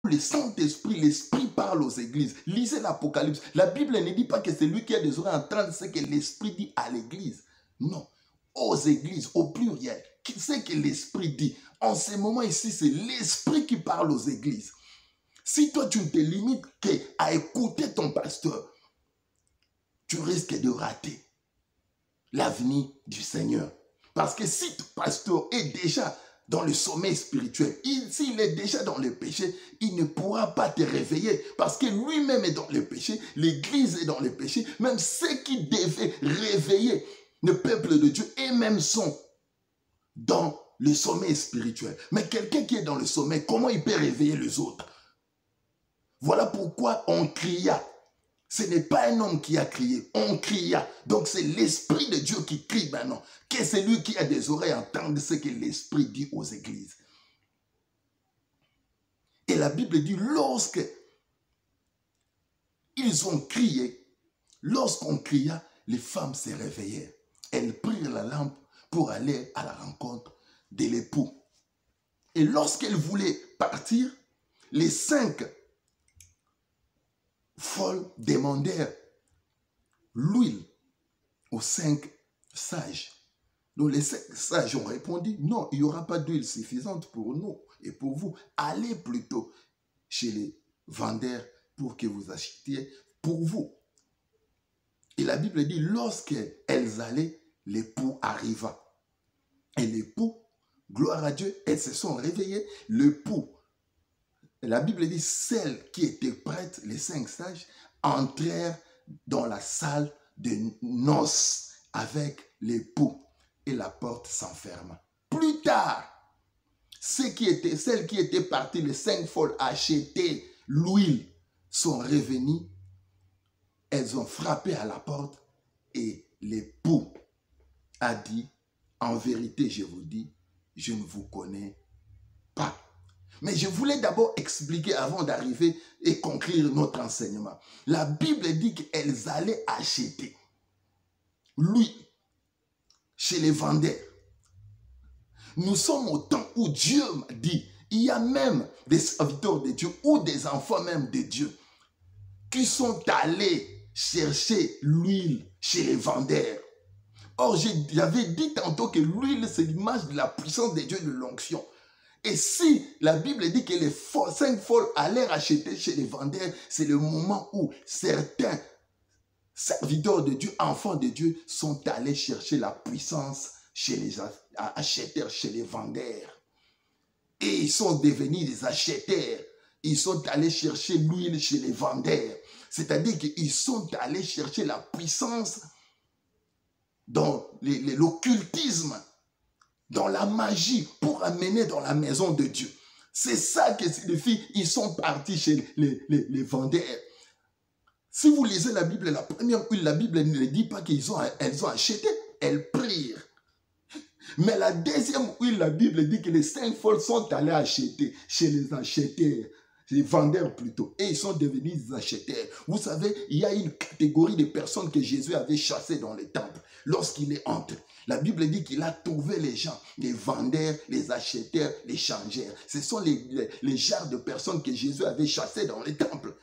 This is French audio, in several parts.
le Saint-Esprit, l'Esprit parle aux églises. Lisez l'Apocalypse. La Bible ne dit pas que c'est lui qui a des oreilles entendre ce que l'Esprit dit à l'église. Non. Aux églises, au pluriel. C'est que l'Esprit dit. En ce moment ici, c'est l'Esprit qui parle aux églises. Si toi, tu ne te limites qu'à écouter ton pasteur, tu risques de rater l'avenir du Seigneur. Parce que si ton pasteur est déjà dans le sommeil spirituel, s'il est déjà dans le péché, il ne pourra pas te réveiller. Parce que lui-même est dans le péché, l'église est dans le péché, même ceux qui devaient réveiller le peuple de Dieu, et même sont dans le sommeil spirituel. Mais quelqu'un qui est dans le sommeil, comment il peut réveiller les autres? Voilà pourquoi on cria. Ce n'est pas un homme qui a crié, on cria. Donc c'est l'Esprit de Dieu qui crie maintenant. Que celui qui a des oreilles entende ce que l'Esprit dit aux églises. Et la Bible dit, lorsque ils ont crié, lorsqu'on cria, les femmes se réveillèrent. Elles prirent la lampe pour aller à la rencontre de l'époux. Et lorsqu'elles voulaient partir, les 5 folles demandèrent l'huile aux 5 sages. Donc les 5 sages ont répondu, non, il n'y aura pas d'huile suffisante pour nous et pour vous. Allez plutôt chez les vendeurs pour que vous achetiez pour vous. Et la Bible dit, lorsqu'elles allaient, l'époux arriva. Et l'époux, gloire à Dieu, elles se sont réveillées. L'époux, la Bible dit, celles qui étaient prêtes, les 5 sages, entrèrent dans la salle de noces avec l'époux. Et la porte s'enferma. Plus tard, celles qui étaient parties, les 5 folles, acheter l'huile, sont revenues. Elles ont frappé à la porte et l'époux a dit, en vérité, je vous dis, je ne vous connais pas. Mais je voulais d'abord expliquer avant d'arriver et conclure notre enseignement. La Bible dit qu'elles allaient acheter l'huile chez les vendeurs. Nous sommes au temps où Dieu dit, il y a même des serviteurs de Dieu ou des enfants même de Dieu qui sont allés chercher l'huile chez les vendeurs. Or, j'avais dit tantôt que l'huile, c'est l'image de la puissance de Dieu, de l'onction. Et si la Bible dit que les 5 folles allaient acheter chez les vendeurs, c'est le moment où certains serviteurs de Dieu, enfants de Dieu, sont allés chercher la puissance chez les acheteurs, chez les vendeurs. Et ils sont devenus des acheteurs. Ils sont allés chercher l'huile chez les vendeurs. C'est-à-dire qu'ils sont allés chercher la puissance dans l'occultisme, dans la magie, pour amener dans la maison de Dieu. C'est ça que signifie, ils sont partis chez les vendeurs. Si vous lisez la Bible, la première huile, la Bible ne dit pas qu'elles ont acheté, elles prirent. Mais la deuxième huile, la Bible dit que les 5 folles sont allés acheter chez les acheteurs, les vendeurs plutôt, et ils sont devenus des acheteurs. Vous savez, il y a une catégorie de personnes que Jésus avait chassées dans le temple lorsqu'il est entré. La Bible dit qu'il a trouvé les gens, les vendeurs, les acheteurs, les changeurs. Ce sont les genres de personnes que Jésus avait chassées dans le temple.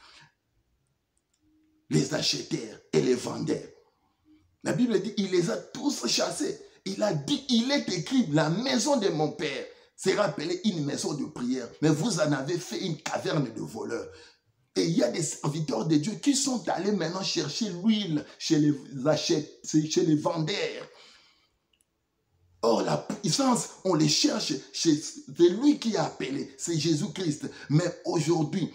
Les acheteurs et les vendeurs. La Bible dit qu'il les a tous chassés. Il a dit, il est écrit, la maison de mon Père sera appelée une maison de prière. Mais vous en avez fait une caverne de voleurs. Et il y a des serviteurs de Dieu qui sont allés maintenant chercher l'huile chez les vendeurs. Or, la puissance, on les cherche chez lui qui a appelé, c'est Jésus-Christ. Mais aujourd'hui,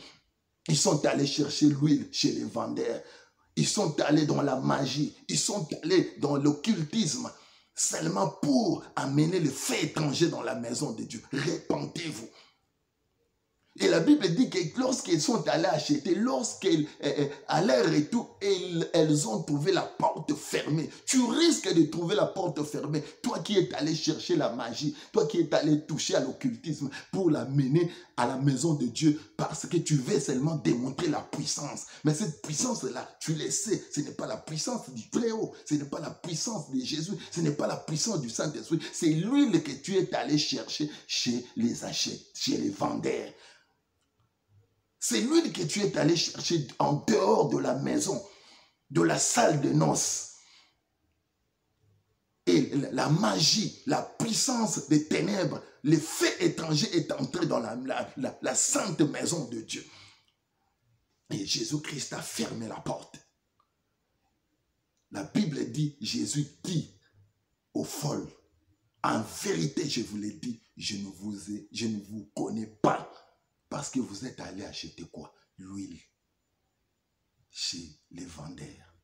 ils sont allés chercher l'huile chez les vendeurs. Ils sont allés dans la magie. Ils sont allés dans l'occultisme. Seulement pour amener le fait étranger dans la maison de Dieu. Répentez-vous. Et la Bible dit que lorsqu'ils sont allés acheter, lorsqu'elles, à leur retour, elles ont trouvé la porte fermée. Tu risques de trouver la porte fermée. Toi qui es allé chercher la magie, toi qui es allé toucher à l'occultisme pour l'amener à la maison de Dieu parce que tu veux seulement démontrer la puissance. Mais cette puissance-là, tu le sais, ce n'est pas la puissance du Très-Haut, ce n'est pas la puissance de Jésus, ce n'est pas la puissance du Saint-Esprit. C'est l'huile que tu es allé chercher chez les vendeurs. C'est l'huile que tu es allé chercher en dehors de la maison, de la salle de noces. Et la magie, la puissance des ténèbres, l'effet étranger est entré dans la sainte maison de Dieu. Et Jésus-Christ a fermé la porte. La Bible dit, Jésus dit aux folles, en vérité, je vous l'ai dit, je ne vous connais pas. Parce que vous êtes allé acheter quoi? L'huile chez les vendeurs.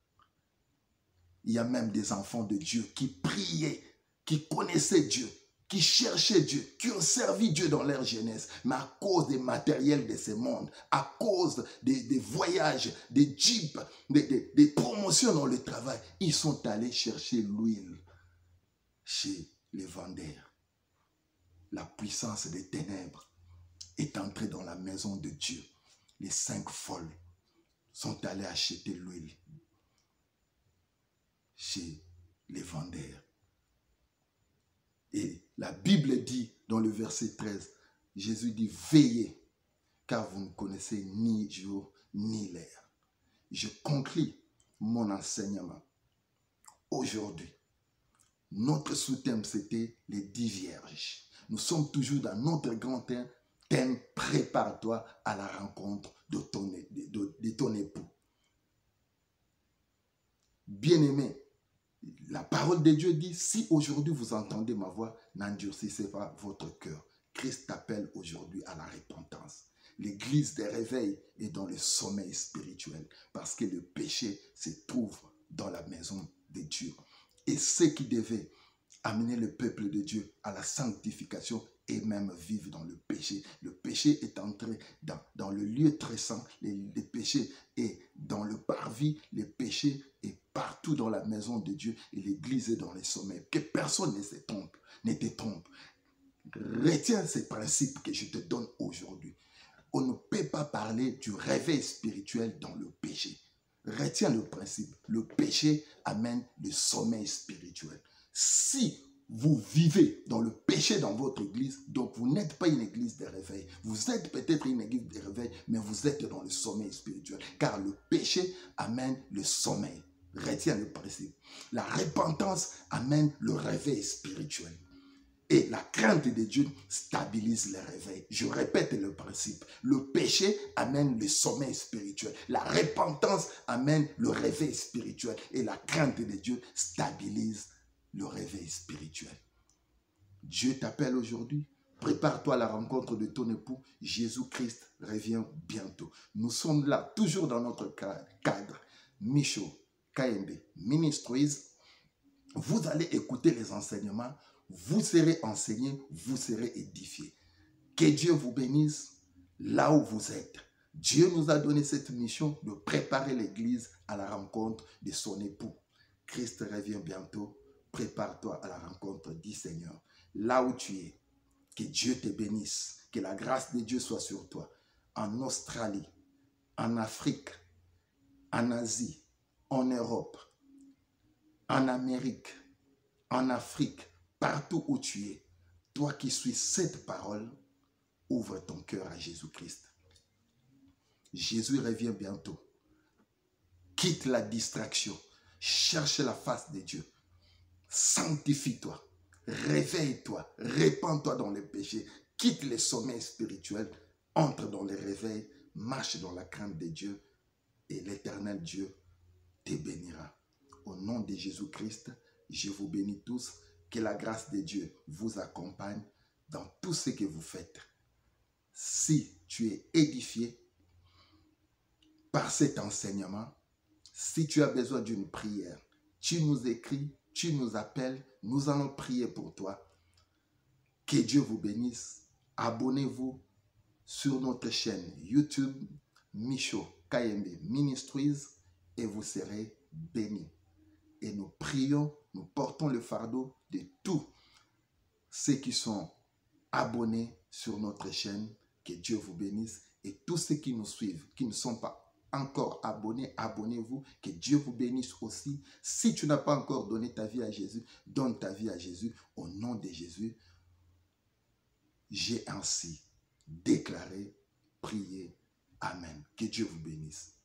Il y a même des enfants de Dieu qui priaient, qui connaissaient Dieu, qui cherchaient Dieu, qui ont servi Dieu dans leur jeunesse. Mais à cause des matériels de ce monde, à cause des voyages, des jeeps, des promotions dans le travail, ils sont allés chercher l'huile chez les vendeurs. La puissance des ténèbres est entrée dans la maison de Dieu. Les 5 folles sont allées acheter l'huile chez les vendeurs. Et la Bible dit dans le verset 13, Jésus dit, veillez, car vous ne connaissez ni jour ni l'heure. Je conclus mon enseignement. Aujourd'hui, notre sous-thème, c'était les 10 vierges. Nous sommes toujours dans notre grand thème, prépare-toi à la rencontre de ton époux. Bien-aimé, la parole de Dieu dit, si aujourd'hui vous entendez ma voix, n'endurcissez pas votre cœur. Christ t'appelle aujourd'hui à la repentance. L'église des réveils est dans le sommeil spirituel parce que le péché se trouve dans la maison de Dieu. Et ce qui devait amener le peuple de Dieu à la sanctification et même vivre dans le péché. Le péché est entré dans le lieu très saint. Le péché est dans le parvis. Le péché est partout dans la maison de Dieu et l'église est dans les sommets. Que personne ne te trompe. Retiens ces principes que je te donne aujourd'hui. On ne peut pas parler du réveil spirituel dans le péché. Retiens le principe. Le péché amène le sommeil spirituel. Si vous vivez dans le péché dans votre église, donc vous n'êtes pas une église de réveil. Vous êtes peut-être une église de réveil, mais vous êtes dans le sommeil spirituel. Car le péché amène le sommeil. Retiens le principe. La repentance amène le réveil spirituel. Et la crainte de Dieu stabilise le réveil. Je répète le principe. Le péché amène le sommeil spirituel. La repentance amène le réveil spirituel. Et la crainte de Dieu stabilise le réveil spirituel. Dieu t'appelle aujourd'hui. Prépare-toi à la rencontre de ton époux. Jésus-Christ revient bientôt. Nous sommes là, toujours dans notre cadre. Michaud, KMB, Ministries. Vous allez écouter les enseignements. Vous serez enseigné, vous serez édifié. Que Dieu vous bénisse là où vous êtes. Dieu nous a donné cette mission de préparer l'église à la rencontre de son époux. Christ revient bientôt. Prépare-toi à la rencontre du Seigneur. Là où tu es, que Dieu te bénisse. Que la grâce de Dieu soit sur toi. En Australie, en Afrique, en Asie, en Europe, en Amérique, en Afrique, partout où tu es, toi qui suis cette parole, ouvre ton cœur à Jésus-Christ. Jésus revient bientôt. Quitte la distraction. Cherche la face de Dieu. Sanctifie-toi. Réveille-toi. Répands-toi dans le péché. Quitte le sommeil spirituel. Entre dans le réveil. Marche dans la crainte de Dieu. Et l'Éternel Dieu te bénira. Au nom de Jésus-Christ, je vous bénis tous. Que la grâce de Dieu vous accompagne dans tout ce que vous faites. Si tu es édifié par cet enseignement, si tu as besoin d'une prière, tu nous écris, tu nous appelles, nous allons prier pour toi. Que Dieu vous bénisse. Abonnez-vous sur notre chaîne YouTube, Michaud KMB Ministries, et vous serez bénis. Et nous prions, nous portons le fardeau de tous ceux qui sont abonnés sur notre chaîne. Que Dieu vous bénisse. Et tous ceux qui nous suivent, qui ne sont pas encore abonnés, abonnez-vous. Que Dieu vous bénisse aussi. Si tu n'as pas encore donné ta vie à Jésus, donne ta vie à Jésus. Au nom de Jésus, j'ai ainsi déclaré, prié Amen. Que Dieu vous bénisse.